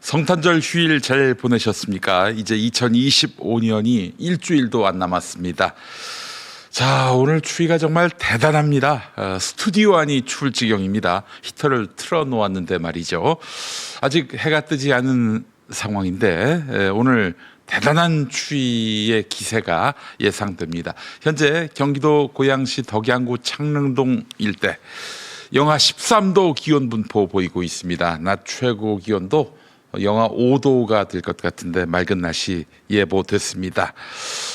성탄절 휴일 잘 보내셨습니까? 이제 2025년이 일주일도 안 남았습니다. 자, 오늘 추위가 정말 대단합니다. 스튜디오 안이 추울 지경입니다. 히터를 틀어놓았는데 말이죠. 아직 해가 뜨지 않은 상황인데 오늘 대단한 추위의 기세가 예상됩니다. 현재 경기도 고양시 덕양구 창릉동 일대 영하 13도 기온 분포 보이고 있습니다. 낮 최고 기온도 영하 5도가 될 것 같은데 맑은 날씨 예보됐습니다.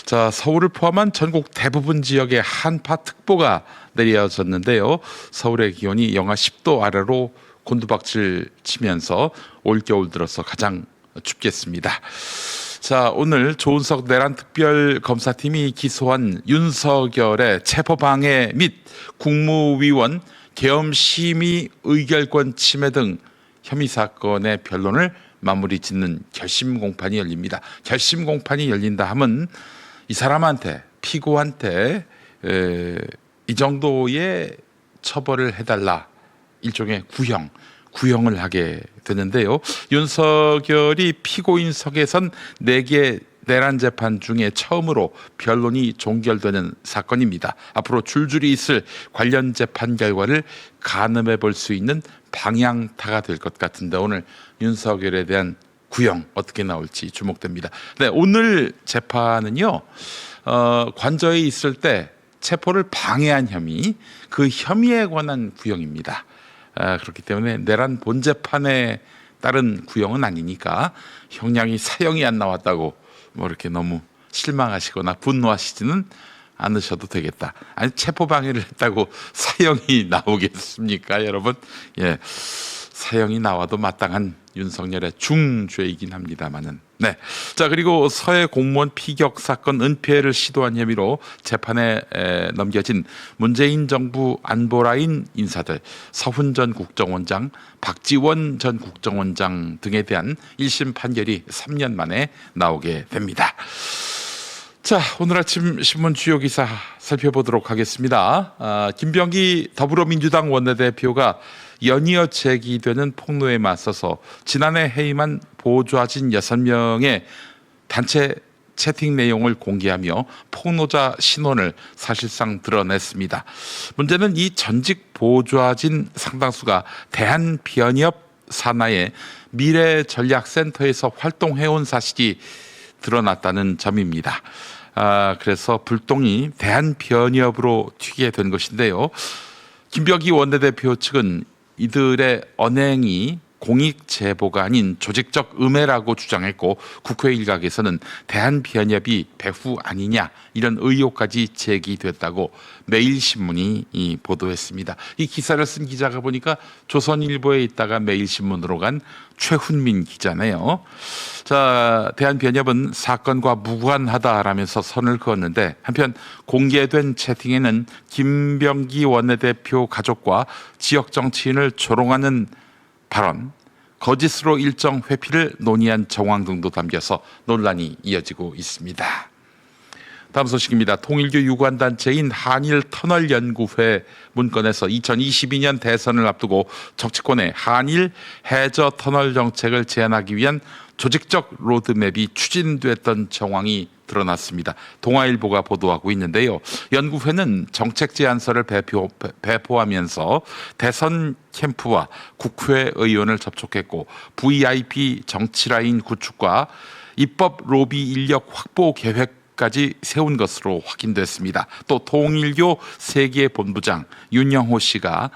자, 서울을 포함한 전국 대부분 지역에 한파특보가 내려졌는데요. 서울의 기온이 영하 10도 아래로 곤두박질 치면서 올겨울 들어서 가장 춥겠습니다. 자, 오늘 조은석 내란특별검사팀이 기소한 윤석열의 체포방해 및 국무위원 계엄심의 의결권 침해 등 혐의 사건의 변론을 마무리 짓는 결심 공판이 열립니다. 결심 공판이 열린다 하면 이 사람한테, 피고한테 이 정도의 처벌을 해달라, 일종의 구형을 하게 되는데요. 윤석열이 피고인석에 선 4개 내란 재판 중에 처음으로 변론이 종결되는 사건입니다. 앞으로 줄줄이 있을 관련 재판 결과를 가늠해 볼 수 있는 방향타가 될 것 같은데 오늘 윤석열에 대한 구형 어떻게 나올지 주목됩니다. 네, 오늘 재판은요, 관저에 있을 때 체포를 방해한 혐의, 그 혐의에 관한 구형입니다. 그렇기 때문에 내란 본재판에 따른 구형은 아니니까 형량이 사형이 안 나왔다고 뭐 이렇게 너무 실망하시거나 분노하시지는 않으셔도 되겠다. 아니, 체포 방해를 했다고 사형이 나오겠습니까, 여러분? 예, 사형이 나와도 마땅한 윤석열의 중죄이긴 합니다만은. 네. 자, 그리고 서해 공무원 피격 사건 은폐를 시도한 혐의로 재판에 넘겨진 문재인 정부 안보라인 인사들 서훈 전 국정원장, 박지원 전 국정원장 등에 대한 1심 판결이 3년 만에 나오게 됩니다. 자, 오늘 아침 신문 주요 기사 살펴보도록 하겠습니다. 김병기 더불어민주당 원내대표가 연이어 제기되는 폭로에 맞서서 지난해 해임한 보좌진 6명의 단체 채팅 내용을 공개하며 폭로자 신원을 사실상 드러냈습니다. 문제는 이 전직 보좌진 상당수가 대한변협 산하의 미래전략센터에서 활동해온 사실이 드러났다는 점입니다. 그래서 불똥이 대한변협으로 튀게 된 것인데요. 김병기 원내대표 측은 이들의 언행이 공익 제보가 아닌 조직적 음해라고 주장했고, 국회 일각에서는 대한변협이 배후 아니냐 이런 의혹까지 제기됐다고 매일신문이 보도했습니다. 이 기사를 쓴 기자가 보니까 조선일보에 있다가 매일신문으로 간 최훈민 기자네요. 자, 대한변협은 사건과 무관하다라면서 선을 그었는데, 한편 공개된 채팅에는 김병기 원내대표 가족과 지역 정치인을 조롱하는 발언, 거짓으로 일정 회피를 논의한 정황 등도 담겨서 논란이 이어지고 있습니다. 다음 소식입니다. 통일교 유관단체인 한일터널연구회 문건에서 2022년 대선을 앞두고 정치권의 한일 해저터널 정책을 제안하기 위한 조직적 로드맵이 추진됐던 정황이 드러났습니다. 동아일보가 보도하고 있는데요. 연구회는 정책 제안서를 배포하면서 대선 캠프와 국회의원을 접촉했고, VIP 정치라인 구축과 입법 로비 인력 확보 계획까지 세운 것으로 확인됐습니다. 또 통일교 세계본부장 윤영호 씨가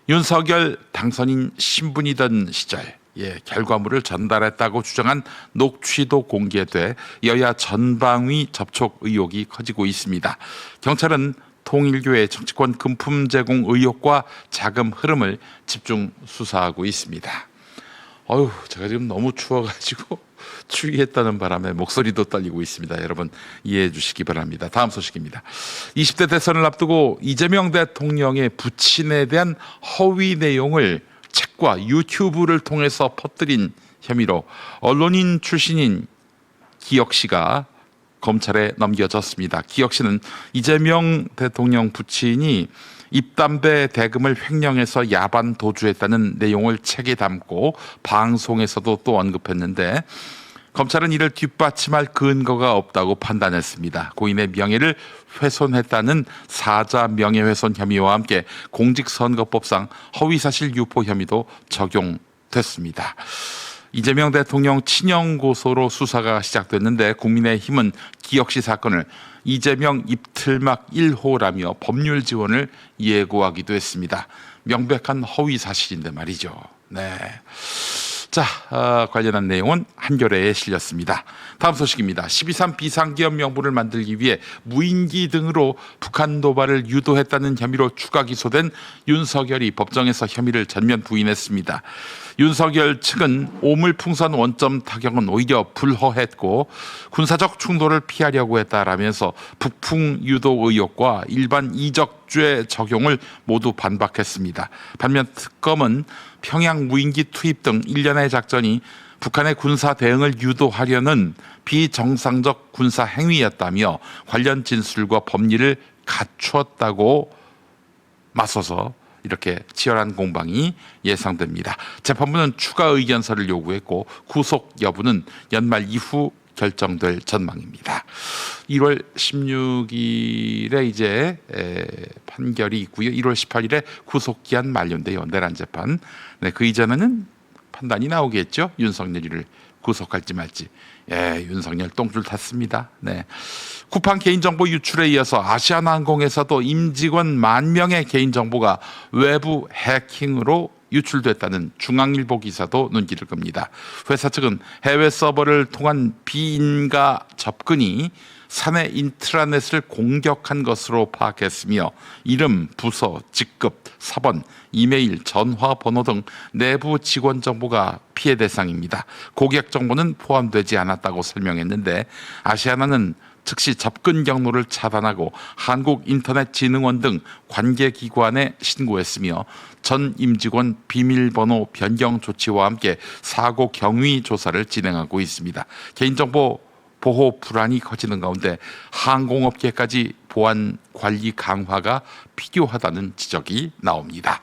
윤석열 당선인 신분이던 시절 결과물을 전달했다고 주장한 녹취도 공개돼 여야 전방위 접촉 의혹이 커지고 있습니다. 경찰은 통일교의 정치권 금품 제공 의혹과 자금 흐름을 집중 수사하고 있습니다. 제가 지금 너무 추워가지고 추위했다는 바람에 목소리도 떨리고 있습니다. 여러분 이해해 주시기 바랍니다. 다음 소식입니다. 20대 대선을 앞두고 이재명 대통령의 부친에 대한 허위 내용을 책과 유튜브를 통해서 퍼뜨린 혐의로 언론인 출신인 기혁 씨가 검찰에 넘겨졌습니다. 기혁 씨는 이재명 대통령 부친이 입담배 대금을 횡령해서 야반 도주했다는 내용을 책에 담고 방송에서도 또 언급했는데 검찰은 이를 뒷받침할 근거가 없다고 판단했습니다. 고인의 명예를 훼손했다는 사자 명예훼손 혐의와 함께 공직선거법상 허위사실 유포 혐의도 적용됐습니다. 이재명 대통령 친형 고소로 수사가 시작됐는데 국민의힘은 기억시 사건을 이재명 입틀막 1호라며 법률 지원을 예고하기도 했습니다. 명백한 허위 사실인데 말이죠. 네. 자, 관련한 내용은 한겨레에 실렸습니다. 다음 소식입니다. 12.3 비상기업 명부를 만들기 위해 무인기 등으로 북한 도발을 유도했다는 혐의로 추가 기소된 윤석열이 법정에서 혐의를 전면 부인했습니다. 윤석열 측은 오물풍선 원점 타격은 오히려 불허했고 군사적 충돌을 피하려고 했다라면서 북풍 유도 의혹과 일반 이적죄 적용을 모두 반박했습니다. 반면 특검은 평양 무인기 투입 등 일련의 작전이 북한의 군사 대응을 유도하려는 비정상적 군사 행위였다며 관련 진술과 법리를 갖추었다고 맞서서 이렇게 치열한 공방이 예상됩니다. 재판부는 추가 의견서를 요구했고 구속 여부는 연말 이후 결정될 전망입니다. 1월 16일에 이제 판결이 있고요. 1월 18일에 구속기한 만료인데요. 내란 재판. 네, 그 이전에는 판단이 나오겠죠. 윤석열이를 구속할지 말지. 예, 윤석열 똥줄 탔습니다. 네. 쿠팡 개인정보 유출에 이어서 아시아나항공에서도 임직원 10,000명의 개인정보가 외부 해킹으로 유출됐다는 중앙일보 기사도 눈길을 끕니다. 회사 측은 해외 서버를 통한 비인가 접근이 사내 인트라넷을 공격한 것으로 파악했으며 이름, 부서, 직급, 사번, 이메일, 전화번호 등 내부 직원 정보가 피해 대상입니다. 고객 정보는 포함되지 않았다고 설명했는데 아시아나는 즉시 접근 경로를 차단하고 한국인터넷진흥원 등 관계기관에 신고했으며 전 임직원 비밀번호 변경 조치와 함께 사고 경위 조사를 진행하고 있습니다. 개인정보 보호 불안이 커지는 가운데 항공업계까지 보안 관리 강화가 필요하다는 지적이 나옵니다.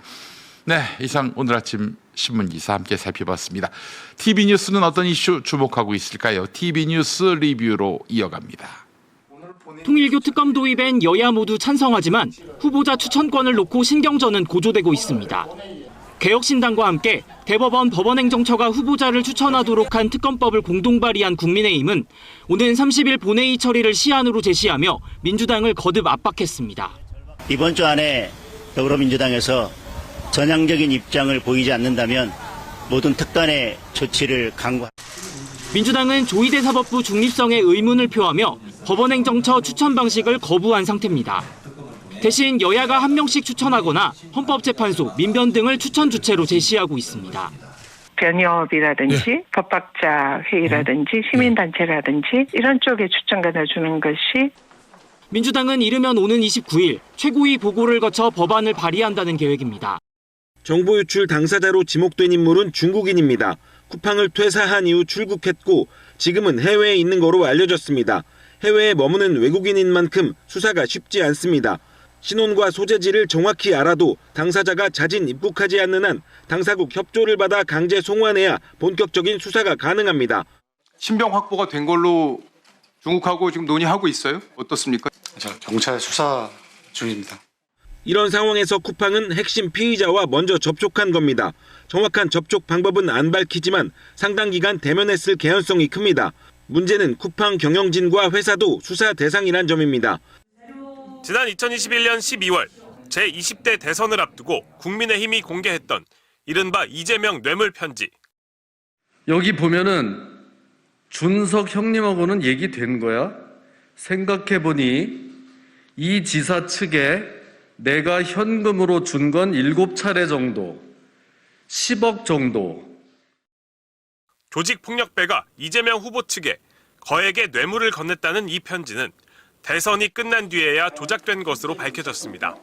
네, 이상 오늘 아침 신문기사 함께 살펴봤습니다. TV뉴스는 어떤 이슈 주목하고 있을까요? TV뉴스 리뷰로 이어갑니다. 통일교 특검 도입엔 여야 모두 찬성하지만 후보자 추천권을 놓고 신경전은 고조되고 있습니다. 개혁신당과 함께 대법원 법원행정처가 후보자를 추천하도록 한 특검법을 공동 발의한 국민의힘은 오는 30일 본회의 처리를 시한으로 제시하며 민주당을 거듭 압박했습니다. 이번 주 안에 더불어민주당에서 전향적인 입장을 보이지 않는다면 모든 특단의 조치를 강구합니다. 민주당은 조희대 사법부 중립성에 의문을 표하며 법원행정처 추천 방식을 거부한 상태입니다. 대신 여야가 한 명씩 추천하거나 헌법재판소, 민변 등을 추천 주체로 제시하고 있습니다. 변협이라든지 법학자 회의라든지 시민단체라든지 이런 쪽에 추천권을 주는 것이 민주당은 이르면 오는 29일 최고위 보고를 거쳐 법안을 발의한다는 계획입니다. 정보 유출 당사자로 지목된 인물은 중국인입니다. 쿠팡을 퇴사한 이후 출국했고 지금은 해외에 있는 거로 알려졌습니다. 해외에 머무는 외국인인 만큼 수사가 쉽지 않습니다. 신원과 소재지를 정확히 알아도 당사자가 자진 입국하지 않는 한 당사국 협조를 받아 강제 송환해야 본격적인 수사가 가능합니다. 신병 확보가 된 걸로 중국하고 지금 논의하고 있어요? 어떻습니까? 경찰 수사 중입니다. 이런 상황에서 쿠팡은 핵심 피의자와 먼저 접촉한 겁니다. 정확한 접촉 방법은 안 밝히지만 상당 기간 대면했을 개연성이 큽니다. 문제는 쿠팡 경영진과 회사도 수사 대상이란 점입니다. 지난 2021년 12월 제20대 대선을 앞두고 국민의힘이 공개했던 이른바 이재명 뇌물 편지. 여기 보면은 준석 형님하고는 얘기된 거야. 생각해보니 이 지사 측에 내가 현금으로 준 건 7차례 정도, 10억 정도. 조직폭력배가 이재명 후보 측에 거액의 뇌물을 건넸다는 이 편지는 대선이 끝난 뒤에야 조작된 것으로 밝혀졌습니다.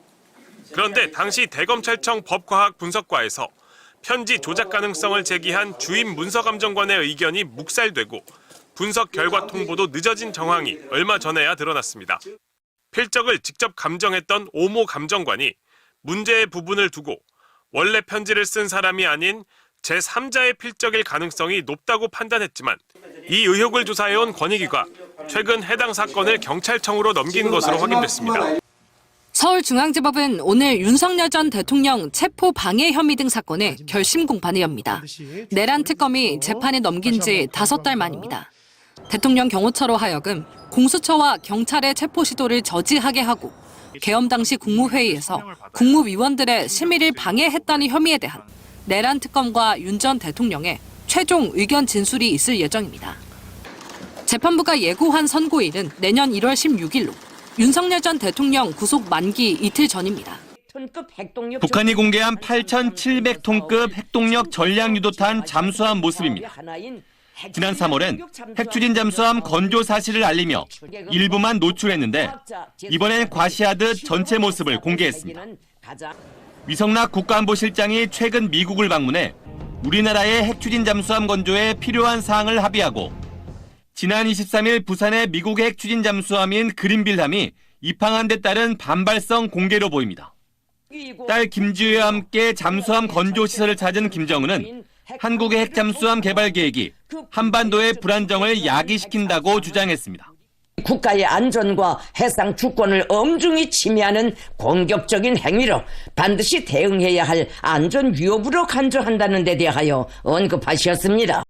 그런데 당시 대검찰청 법과학분석과에서 편지 조작 가능성을 제기한 주임 문서감정관의 의견이 묵살되고 분석 결과 통보도 늦어진 정황이 얼마 전에야 드러났습니다. 필적을 직접 감정했던 오모 감정관이 문제의 부분을 두고 원래 편지를 쓴 사람이 아닌 제3자의 필적일 가능성이 높다고 판단했지만 이 의혹을 조사해온 권익위가 최근 해당 사건을 경찰청으로 넘긴 것으로 확인됐습니다. 서울중앙지법은 오늘 윤석열 전 대통령 체포 방해 혐의 등 사건에 결심 공판을 엽니다. 내란 특검이 재판에 넘긴 지 5달 만입니다. 대통령 경호처로 하여금 공수처와 경찰의 체포 시도를 저지하게 하고 계엄 당시 국무회의에서 국무위원들의 심의를 방해했다는 혐의에 대한 내란 특검과 윤 전 대통령의 최종 의견 진술이 있을 예정입니다. 재판부가 예고한 선고일은 내년 1월 16일로 윤석열 전 대통령 구속 만기 이틀 전입니다. 북한이 공개한 8,700톤급 핵동력 전략 유도탄 잠수함 모습입니다. 지난 3월엔 핵추진 잠수함 건조 사실을 알리며 일부만 노출했는데 이번엔 과시하듯 전체 모습을 공개했습니다. 위성락 국가안보실장이 최근 미국을 방문해 우리나라의 핵추진 잠수함 건조에 필요한 사항을 합의하고 지난 23일 부산의 미국의 핵추진 잠수함인 그린빌함이 입항한 데 따른 반발성 공개로 보입니다. 딸 김지우와 함께 잠수함 건조 시설을 찾은 김정은은 한국의 핵잠수함 개발 계획이 한반도의 불안정을 야기시킨다고 주장했습니다. 국가의 안전과 해상 주권을 엄중히 침해하는 공격적인 행위로 반드시 대응해야 할 안전 위협으로 간주한다는 데 대하여 언급하셨습니다.